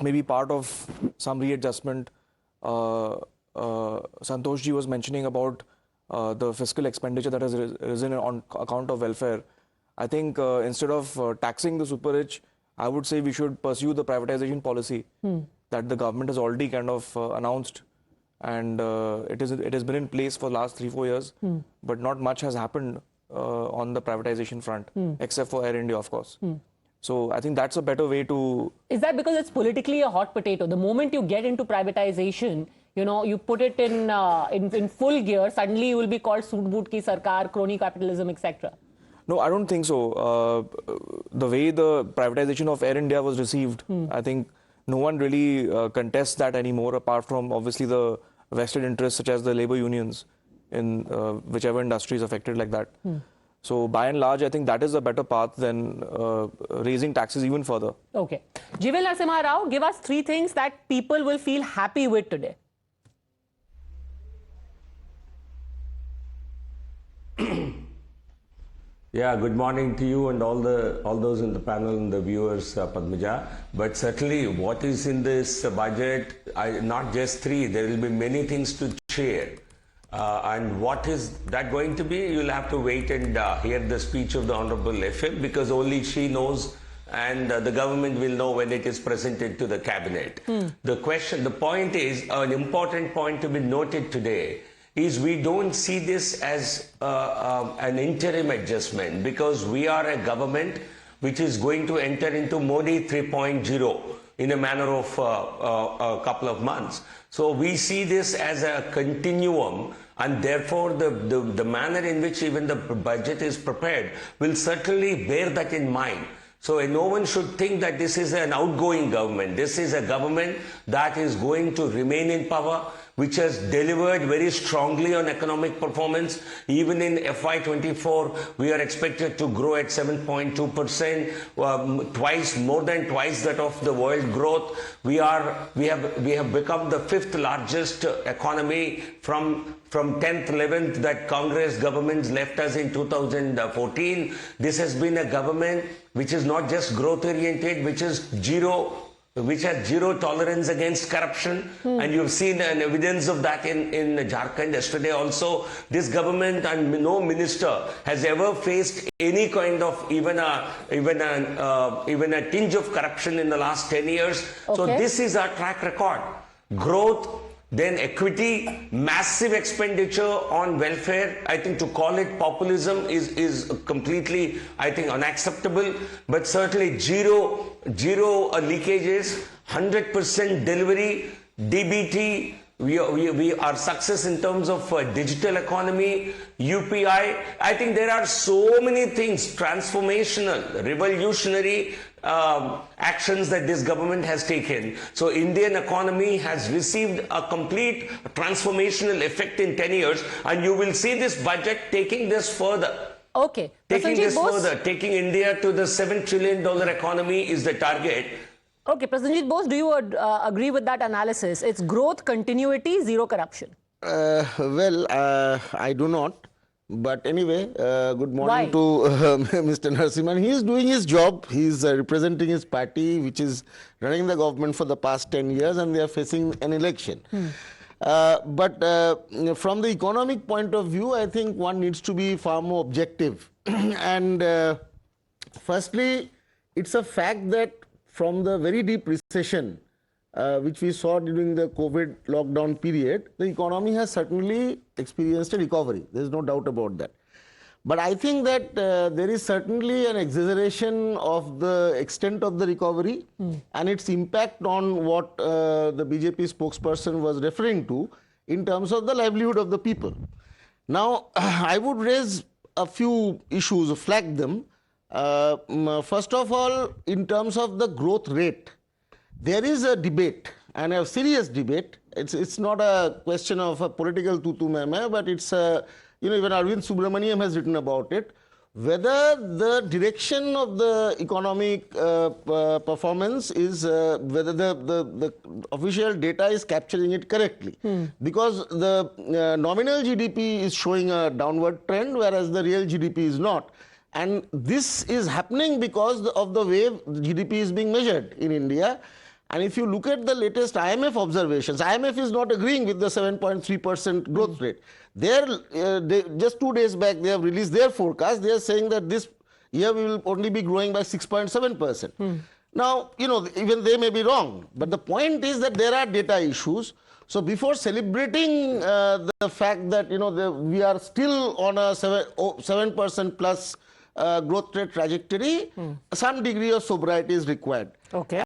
maybe part of some readjustment. Santosh ji was mentioning about the fiscal expenditure that has risen on account of welfare. I think instead of taxing the super rich, I would say we should pursue the privatization policy that the government has already kind of announced, and it has been in place for the last 3-4 years, but not much has happened on the privatization front, except for Air India, of course. So I think that's a better way to... Is that because it's politically a hot potato? The moment you get into privatization, you know, you put it in full gear, suddenly you will be called Soot Boot Ki Sarkar, crony capitalism, etc. No, I don't think so. The way the privatization of Air India was received, I think no one really contests that anymore, apart from obviously the vested interests such as the labor unions in whichever industry is affected like that. So by and large, I think that is a better path than raising taxes even further. Okay. Jivel Narasimha Rao, give us 3 things that people will feel happy with today. Yeah, good morning to you and all those in the panel and the viewers, Padmaja. But certainly what is in this budget, not just 3, there will be many things to share. And what is that going to be? You'll have to wait and hear the speech of the Honorable FM, because only she knows, and the government will know when it is presented to the cabinet. The point is, an important point to be noted today is we don't see this as an interim adjustment, because we are a government which is going to enter into Modi 3.0 in a manner of a couple of months. So we see this as a continuum, and therefore the manner in which even the budget is prepared will certainly bear that in mind. So no one should think that this is an outgoing government. This is a government that is going to remain in power, which has delivered very strongly on economic performance. Even in FY24, we are expected to grow at 7.2%, more than twice that of the world growth. We have become the 5th largest economy from 10th, 11th that Congress governments left us in 2014. This has been a government which is not just growth oriented, which has zero tolerance against corruption, and you've seen an evidence of that in Jharkhand yesterday also. This government and no minister has ever faced any kind of even a tinge of corruption in the last 10 years. Okay. So this is our track record: growth, then equity, massive expenditure on welfare. I think to call it populism is completely, I think, unacceptable. But certainly zero leakages, 100% delivery, DBT. We are success in terms of digital economy, UPI. I think there are so many things, transformational, revolutionary actions that this government has taken. So Indian economy has received a complete transformational effect in 10 years, and you will see this budget taking this further. Okay. Taking this further, taking India to the $7 trillion economy is the target. Okay, Prasenjit Bose, do you agree with that analysis? It's growth, continuity, zero corruption. I do not. But anyway, good morning to Mr. Narasimhan. He is doing his job. He is representing his party, which is running the government for the past 10 years, and they are facing an election. But from the economic point of view, I think one needs to be far more objective. And firstly, it's a fact that from the very deep recession which we saw during the COVID lockdown period, the economy has certainly experienced a recovery. There is no doubt about that. But I think that there is certainly an exaggeration of the extent of the recovery and its impact on what the BJP spokesperson was referring to in terms of the livelihood of the people. Now, I would raise a few issues, flag them. First of all, in terms of the growth rate, there is a debate, and a serious debate. It's not a question of a political tutu-meh-meh, but it's even Arvind Subramaniam has written about it, whether the direction of the economic performance is, whether the official data is capturing it correctly. Because the nominal GDP is showing a downward trend, whereas the real GDP is not. And this is happening because of the way GDP is being measured in India. And if you look at the latest IMF observations, IMF is not agreeing with the 7.3% growth rate. They, just 2 days back, they have released their forecast. They are saying that this year we will only be growing by 6.7%. Now, even they may be wrong. But the point is that there are data issues. So before celebrating the fact that, we are still on a 7% plus growth rate trajectory, some degree of sobriety is required. Okay.